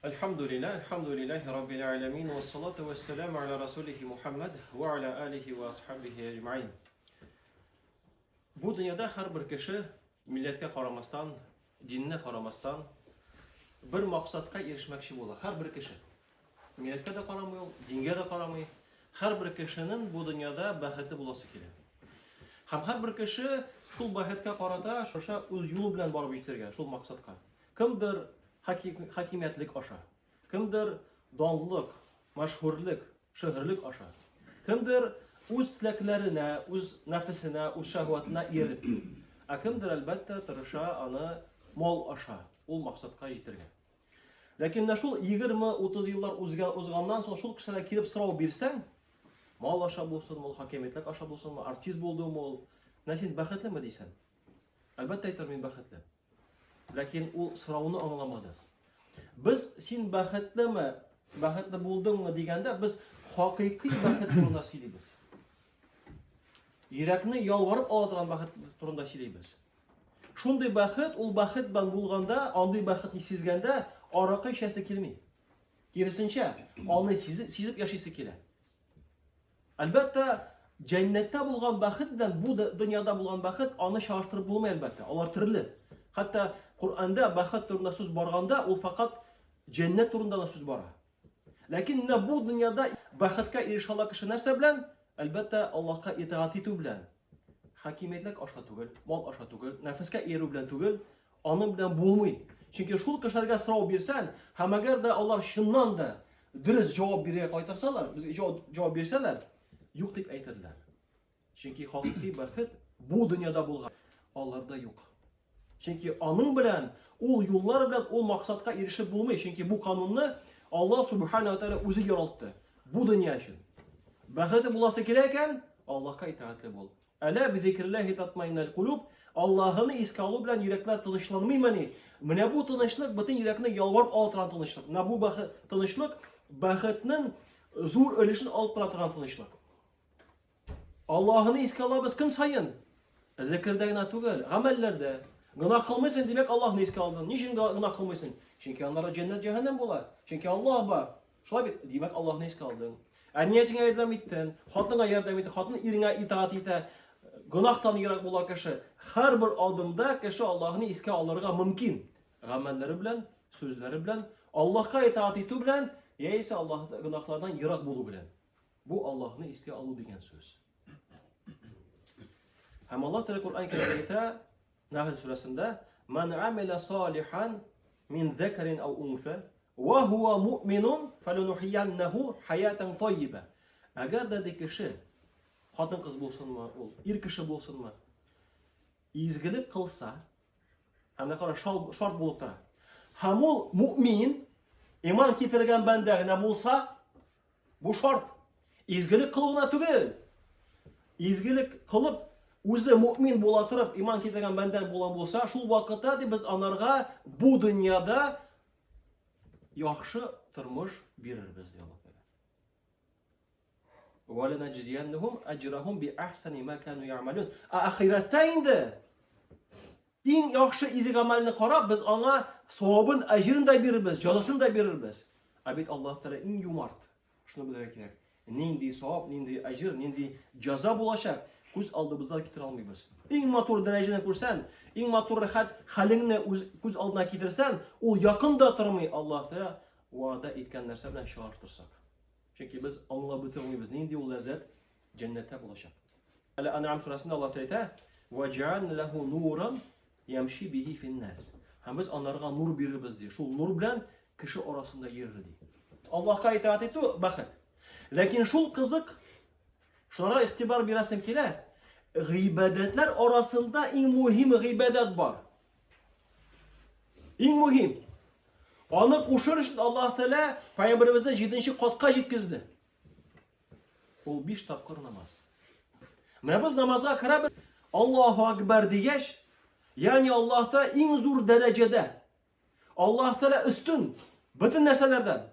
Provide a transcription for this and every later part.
Elhamdülillahi Rabbil alemin ve salatu ve selamu ala Resulihi Muhammed ve ala alihi ve ashabihi ecma'in. Bu dünyada her bir kişi milletke karamastan, dinine karamastan bir maksadka erişmekçi bolar. Her bir kişi. Milletke de karamıyor, dinge de karamıyor. Her bir kişinin bu dünyada baheti bulası kelir. Hem her bir kişi şul bahetke karada şuşa öz yolu bilen barıp yitirgen, şul maksadka. Kimdir hakimiyetlik aşa, kimdir donluk, meşhurluk, şehirlik aşa, kimdir öz tileklerine, öz nefsine, öz şehvetine erip, kimdir elbette tırışa anı mal aşa, ol maksadka yitirgen. Lakin ne şul 20-30 yıllar uzgandan sonra şul kişilere kirip sırav birsen, mal aşa bolsun, mal hakimiyetlik aşa bolsun, artist bulduğum ol, ne sen baxetli mi deysen? Elbette aytar men baxetli. Lakin o sıravını anlamadı. Biz sen baxetli mi, baxetli buldun mu degende biz hakiki baxet turunda söyleymiz. Yürekni yalvarıp alıran baxet turunda söyleymiz. Şunday baxet, ol baxet ben bulganda, anday baxetni sezgende araqı işesi kelmey. Gerisinçe, anı sezip yaşayısı kelir. Elbette cennette bulgan baxet bilen bu dünyada bulgan baxet anı şaştırıp bulmay elbette. Onlar türlü. Hatta Kur'an'da baxet turunda söz barganda o fakat cennet turunda da söz bara. Lakin ne bu dünyada baxetka erişala kişi nerse bilen elbette Allah'a itaat etu bilen. Hakimiyetlik aşağı tugul, mal aşağı tugul, nefeske eru bilen tugul, anı bilen bulmuy. Çünkü şul kişilerge sırav birsen, hem eğer de Allah şundan da dürüst cevap bireye kaytarsalar, biz cevap birseler, yok deyip aytırlar. Çünkü hakiki baxet bu dünyada bulgan, Allah'da yok. Çünkü anın bilen, ol yollar bilen, ol maksadka erişip bulmay. Çünkü bu kanunu Allah Subhanahu wa Ta'ala özü yarattı. Bu dünya için. Baxeti bulası kireyken Allah'a itaatli bol. Ala bi zikrillahi tatmainnul kulub. Allah'ını iske alı bilen yürekler tınışlanmay mani. Mene bu tınışlık bütün yürekine yalvarıp altıran tınışlık. Ne bu tınışlık baxetinin zor ölüşünü altıran tınışlık. Allah'ını iske alı biz kim sayın? Zikirdeyine tugel, amellerde. Günah kılmışsın demek Allah'ını iske aldın. Niçin günah kılmışsın? Çünkü onlara cennet cehennem bular. Çünkü Allah var. Şuna bit demek Allah'ını iske aldın. Niyetine yardım ettin, hatına yardım ettin, hatına irine itaat ettin. Günahtan yirak bular kişi. Her bir adımda kişi Allah'ını iske alırga mümkün. Amelleri bilen, sözleri bilen, Allah'a itaat etu bilen, ya ise Allah günahlardan yirak bulu bilen. Bu Allah'ını iske alı degen söz. Hem Allah Teala Kur'an-ı Kerim'de Nahl suresinde "Men amile salihan min zekarin ev unsa ve huve mu'minun felenuhyiyennehu hayaten tayyibe." Eğer de kişi kadın kız bolsun mu, er kişi bolsun mu, izgilik kılsa, hem ne kadar şart bulup tara. Hem ol mu'min, iman keltirgen bende ne bolsa, bu şart. İzgilik kılığına tügel. İzgilik kılıp özü mümin bola turib iman keltirgen benden bolan bolsa, şul vaqtda biz onlarga bu dünyada yaxşı turmuş beririz diyor Allah Teala. Ve lenecziyennahum ecrahum bi ahsani ma kanu ya'malun. Ahiretde indi en yaxşı izik amelini qarab biz ona savabın ecrini de beririz, cazasını da beririz. Abid Allah Teala en yumart. Şunu bilmek gerek. Nindi savab, nindi ecir, nindi caza bulaşak. Göz aldığımızda getir almayız. En matur derecene kursan, en matur halini göz aldına getirsen, o yakında durmay Allah Teala vaada etken narsa bilen şaşırtırsak. Çünkü biz anlab bitirmeymiz. Nindi o lezzet cennete bulaşak. Al-An'am suresinde Allah Teala ve cealna lehu nuran yemşi bihi fi'n-nas. Hem biz onlara nur beririz diye. Şu nur bilen kişi arasında yerir diye. Allah'a itaat etti baxet. Lakin şul kızık şunlara ihtibar birasim keler. Gıybadetler arasında en mühim gıybadet var. En mühim. Onu koşur için Allah Teala Peygamberimizden 7. katka jetkizdi. O 5 tapkır namaz. Mene biz namaza kirab Allahu Ekber degeç, yani Allah'ta en zor derecede. Allah Teala üstün bütün nesnelerden.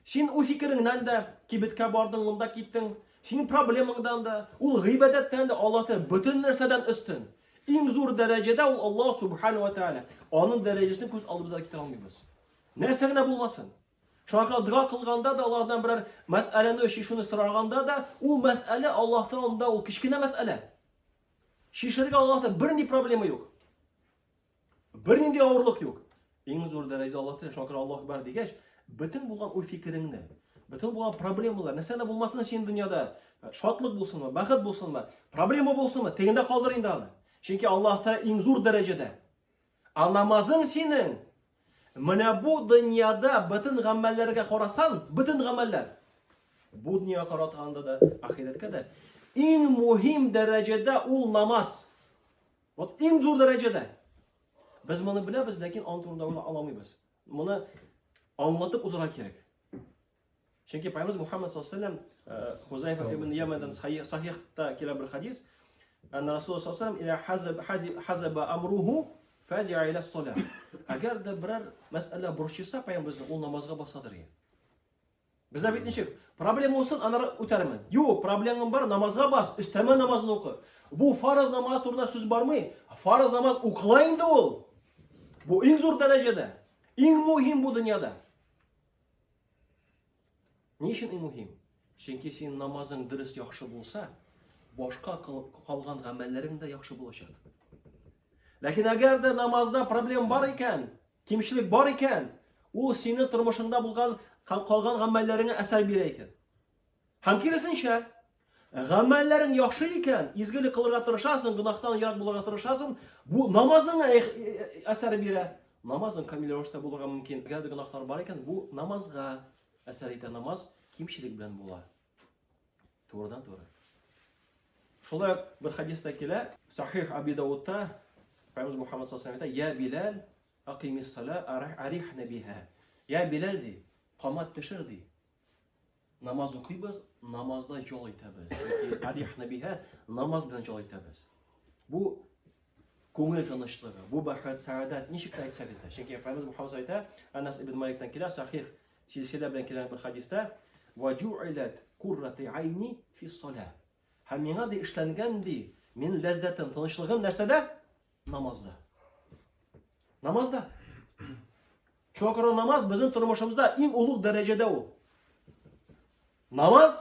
Sen o fikrinden de kibitke bardın, onda gittin. Senin probleminden de, o gıybedetten de Allah Teala bütün nerseden üstün. En zor derecede Allah Subhanahu wa Ta'ala. Onun derecesini göz aldığımızda getir almayız. Nersene bulmasın. Шуңа дуа кылганда да Аллаһдан берәр мәсьәләне шишуны сораганда да, ул мәсьәлә Аллаһтан анда ул кичкенә мәсьәлә. Шишергә Аллаһта бернинди проблема юк. Бернинди авырлык юк. Иң зур дәрәҗәдә Аллаһта шөкер Аллаһ бар дигәч, бөтен булган уй фикереңне, бөтен булган проблемалар, нәрсәдә булмасын син дөньяда, шатлык булсынмы, бәхет булсынмы, проблема булсынмы, тегендә калдыр инде аны. Чөнки Аллаһта иң зур дәрәҗәдә. Намазың синең менә бу дөньяда бөтен гамәлләргә карасан, бөтен гамәлләр. Бу дөньяга каратканда да, ахирәткә дә иң мөһим дәрәҗәдә ул намаз. Вот иң зур дәрәҗәдә. Biz bunu bilamiz, lakin onun turunda uyg'ona olmaymiz. Buni anlatib uzra kerak. Chunki Payg'ambar Muhammad sallallohu alayhi vasallam Huzayfa ibn Yamandan sahihda kelgan bir hadis, anna Rasululloh sallallohu alayhi vasallam ila hazaba amruhu fazi'a ila as-salah. Agarda biror masala burishsa, Payg'ambarimiz ul namozga bosadi degan. Bizda bit nechuk? Problema bo'lsin, ana o'tarman. Yo'q, problemam bor, namozga bos, istama namozni o'qi. Bu farz namoz turida so'z bormi? Farz namoz o'qilaydi ul. Bu eng zo'r darajada, eng muhim bu dunyoda. Niçin eng muhim? Chunki sen namozing durust yaxshi bo'lsa, boshqa qolgan amallarың da yaxshi bo'lacak. Lakin agarda namozda problem bor ekan, kimchilik bor ekan, u sening turmushingda bo'lgan qolgan amallaringga asar berar ekan. Ham kirisincha, amallaring yaxshi ekan, izgilik qilishga tirishasың, gunohdan yiroq bo'lishga tirishasың, bu namozingga asar berar. Namozing kamil ravishda bo'lishga mumkin. Agarda gunohlar bor ekan, bu namozga asar etadi. Namoz kimchilik bilan bo'ladi. To'g'ridan to'g'ri. Shunday bir hadisda kelar, Sahih Abi Davudda Payg'ambar Muhammad sallallohu alayhi vasallam aytadi: "Ya Bilal, aqimis salat arihna biha." Ya Bilal de, qomat pishirdi. Namoz o'qiymiz, namozda yo'l aytamiz. Arihna biha, namoz bilan yo'l aytamiz. Bu ko'ngil tinchligi, bu baxt, saodat nechta aytsagizda. Chunki Payg'ambar Muhammad aytadi, Anas ibn Malikdan kelar, Sahih silsila bilan kelgan bir hadisda, "Va ju'ilat qurrati ayni fi salat." Ham menga de ishlangandi, men lazzatim, tinchligim narsada? Namozda. Namozda. Shukr namoz bizning turmushimizda eng ulug' darajada u. Namoz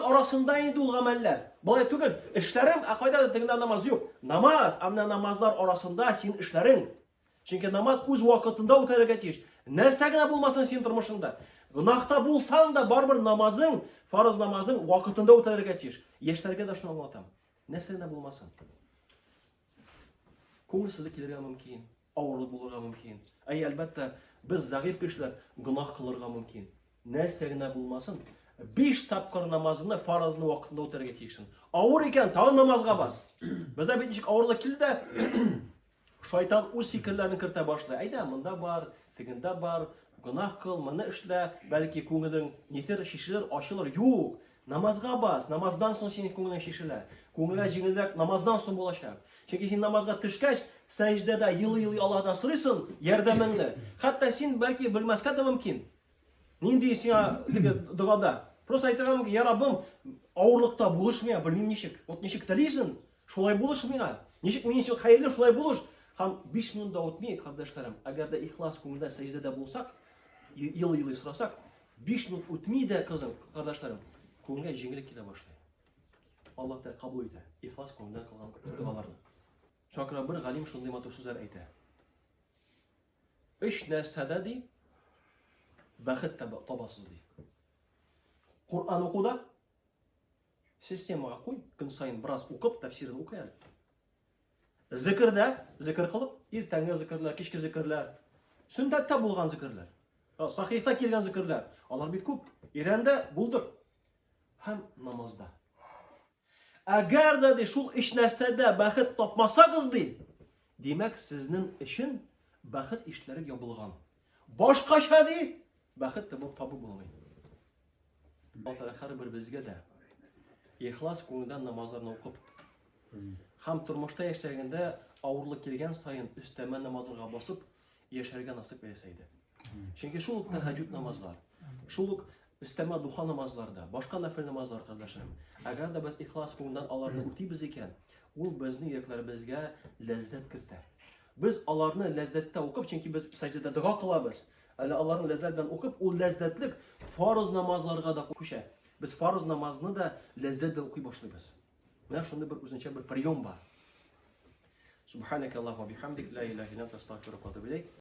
orasida endi ul amallar. Bo'lay tugul, ishlarim aqoidada tegina namoz yo'q. Amna namozlar orasida sen ishlaring. Chunki namoz o'z vaqtida o'targa tiyish. Narsagina bo'lmasin sen turmushingda. Gunohda bo'lsang da baribir namozing, farz namozing vaqtida o'targa tiyish. Yoshlarga da shuni aytaman. Narsagina bo'lmasin. Ko'ngilsizlik kelirga mumkin, og'irlik bo'lirga mumkin. Albatta biz zaif kishilar gunoh qilirga mumkin. Narsagina bo'lmasin. 5 tapqir namozini farzni vaqtida o'targa tiyishsin. Og'ir ekan, tag'in namozga bas. Bizda bitishik og'irlik keldi. Shayton o'z fikrlarini kirita boshlaydi. Ayda, bunda bor, teginda bor, gunoh qil, mana ishla, balki ko'ngling netir shishilar, oshilar. Yo'q. Namozga bas. Namozdan so'ng sening ko'ngling shishilar. Ko'ngling jingilroq namozdan so'ng bo'lacak. Chunki sen namozga tushgach, sajdada yil-yil Allohdan so'raysan yordamingni. Hatto sen balki bilmasga da mumkin. Nindi sen duoda. Просто aytamanki, ya Rabbim, og'irlikda bo'lishmay, bilmayman nechik. Ot nechik tilaysan? Shulay bo'lishmay. Nechik men uchun xayrli shulay bo'lish. Ham 5 minutda o'tmay, qardoshlarim, agarda ixlos ko'ngilda sajdada bo'lsak, yil-yil so'rasak, 5 minut o'tmaydi qizim, qardoshlarim, ko'ngilga yengillik kela boshlaydi. Alloh taolo qabul etadi. Ixlos ko'ngildan qilgan duolarni. Shokira bir g'alim shunday matov so'zlar aytadi. 3 narsada de baxt topasiz deydi. Qur'on o'qida sistemaga qo'y, kun sayin biroz o'qib, tafsirini o'qiyadi. Zikrda, zikr qilib, ertangi zikrlar, kechki zikrlar, sunnatda bo'lgan zikrlar, sahihda kelgan zikrlar, ular bit ko'p. Iranda bo'ldir. Ham namozda. Agarda de shu ish narsada baxt topmasangiz deydi, demak sizning ishin baxt ishlari yopilgan. Boshqacha de baxt topib bo'lmaydi. Alloh har bir bizga da ixlos ko'ngildan namozlarni o'qib, ham turmushda yashaganda og'irlik kelgan sayin ustama namozlarga bosib yasharga nasib etsa. Chunki shu tahajjud namozlar, shu ustama duho namozlarda, boshqa nafil namozlar qardoshlarim, agarda biz ixlos ko'ngildan ularni o'taymiz ekan, u bizning yuklarimizga lazzat kiritadi. Biz ularni lazzatda o'qib, chunki biz sajdada duo qilamiz. әле аларны ләззәт белән укып, ул ләззәтлек фарыз намазларга да күчә. Без фарыз намазны да ләззәт белән укый башлыйбыз. Менә шундый бер үзенчә бер прием бар. Субханакаллаһу ва бихамдик, ла илаха илля анта, астагфирука ва атубу илейк.